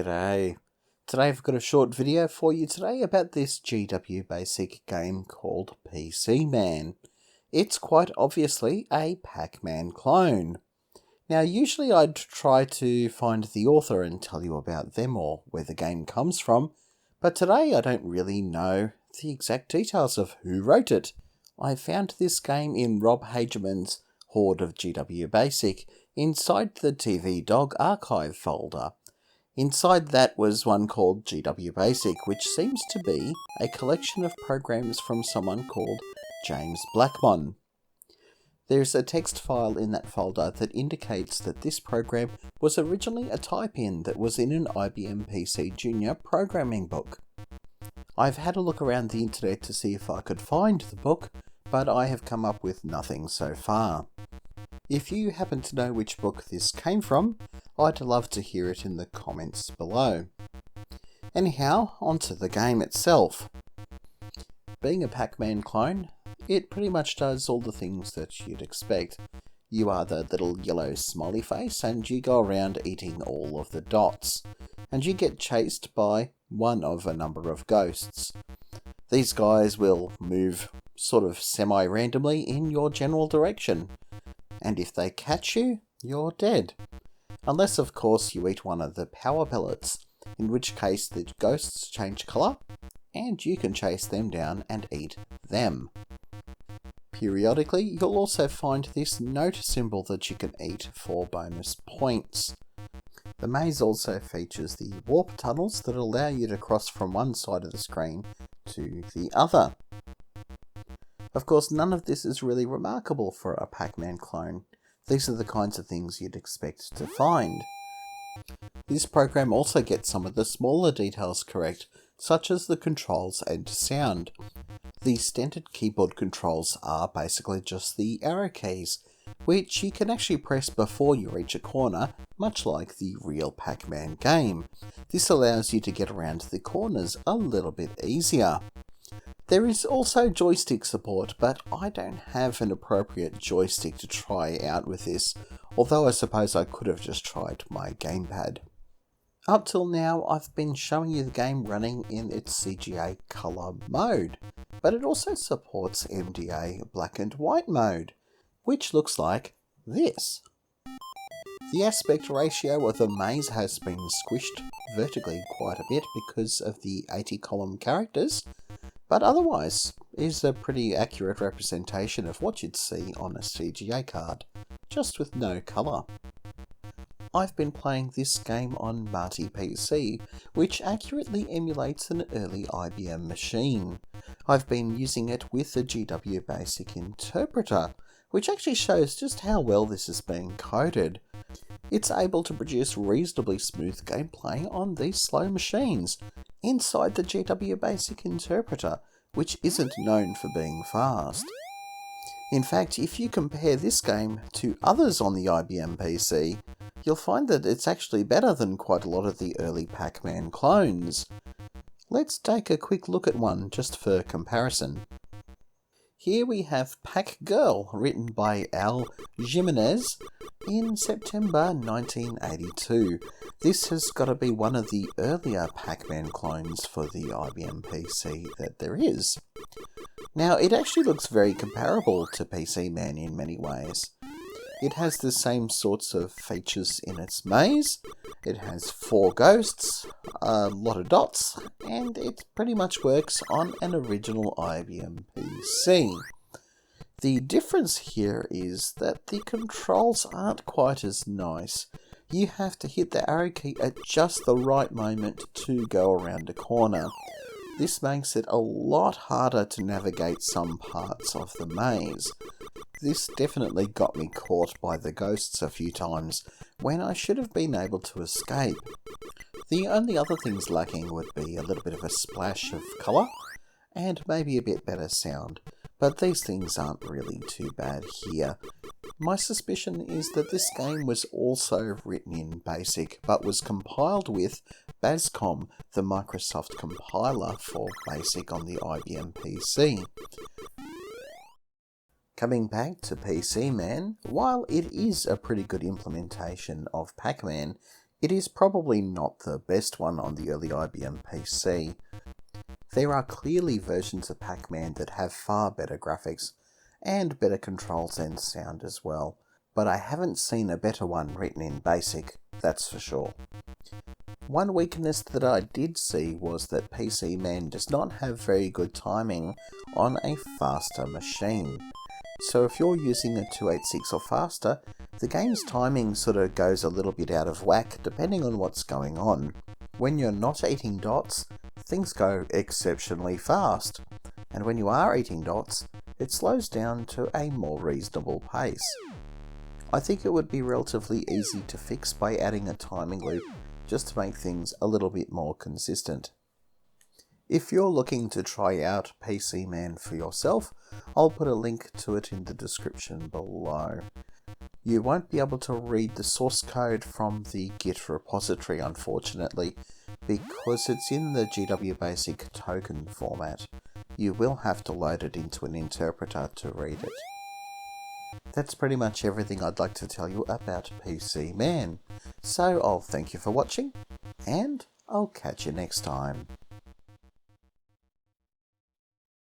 G'day. Today I've got a short video for you today about this GWBasic game called PCman. It's quite obviously a PACMAN clone. Now usually I'd try to find the author and tell you about them or where the game comes from, but today I don't really know the exact details of who wrote it. I found this game in Rob Hageman's hoard-of-gwbasic inside the TVDog archive folder. Inside that was one called GWBasic, which seems to be a collection of programs from someone called James Blackmon. There's a text file in that folder that indicates that this program was originally a type-in that was in an IBM PCjr programming book. I've had a look around the internet to see if I could find the book, but I have come up with nothing so far. If you happen to know which book this came from, I'd love to hear it in the comments below. Anyhow, onto the game itself. Being a PACMAN clone, it pretty much does all the things that you'd expect. You are the little yellow smiley face and you go around eating all of the dots. And you get chased by one of a number of ghosts. These guys will move sort of semi-randomly in your general direction. And if they catch you, you're dead. Unless, of course, you eat one of the power pellets, in which case the ghosts change colour, and you can chase them down and eat them. Periodically, you'll also find this note symbol that you can eat for bonus points. The maze also features the warp tunnels that allow you to cross from one side of the screen to the other. Of course, none of this is really remarkable for a PACMAN clone. These are the kinds of things you'd expect to find. This program also gets some of the smaller details correct, such as the controls and sound. The standard keyboard controls are basically just the arrow keys, which you can actually press before you reach a corner, much like the real PACMAN game. This allows you to get around the corners a little bit easier. There is also joystick support, but I don't have an appropriate joystick to try out with this, although I suppose I could have just tried my gamepad. Up till now, I've been showing you the game running in its CGA colour mode, but it also supports MDA black and white mode, which looks like this. The aspect ratio of the maze has been squished vertically quite a bit because of the 80-column characters, but otherwise is a pretty accurate representation of what you'd see on a CGA card, just with no colour. I've been playing this game on Marty PC, which accurately emulates an early IBM machine. I've been using it with the GWBasic interpreter, which actually shows just how well this is being coded. It's able to produce reasonably smooth gameplay on these slow machines inside the GWBasic interpreter, which isn't known for being fast. In fact, if you compare this game to others on the IBM PC, you'll find that it's actually better than quite a lot of the early PACMAN clones. Let's take a quick look at one just for comparison. Here we have Pac Girl, written by Al Jimenez in September 1982. This has got to be one of the earlier PACMAN clones for the IBM PC that there is. Now, it actually looks very comparable to PCman in many ways. It has the same sorts of features in its maze, it has 4 ghosts, a lot of dots, and it pretty much works on an original IBM PC. The difference here is that the controls aren't quite as nice. You have to hit the arrow key at just the right moment to go around a corner. This makes it a lot harder to navigate some parts of the maze. This definitely got me caught by the ghosts a few times, when I should have been able to escape. The only other things lacking would be a little bit of a splash of colour, and maybe a bit better sound, but these things aren't really too bad here. My suspicion is that this game was also written in BASIC, but was compiled with BASCOM, the Microsoft compiler for BASIC on the IBM PC. Coming back to PCman, while it is a pretty good implementation of PACMAN, It is probably not the best one on the early IBM PC. There are clearly versions of PACMAN that have far better graphics and better controls and sound as well, but I haven't seen a better one written in BASIC, that's for sure. One weakness that I did see was that PCman does not have very good timing on a faster machine. So if you're using a 286 or faster, the game's timing sort of goes a little bit out of whack depending on what's going on. When you're not eating dots, things go exceptionally fast, and when you are eating dots, it slows down to a more reasonable pace. I think it would be relatively easy to fix by adding a timing loop just to make things a little bit more consistent. If you're looking to try out PCman for yourself, I'll put a link to it in the description below. You won't be able to read the source code from the Git repository, unfortunately, because it's in the gwbasic token format. You will have to load it into an interpreter to read it. That's pretty much everything I'd like to tell you about PCman. So I'll thank you for watching, and I'll catch you next time.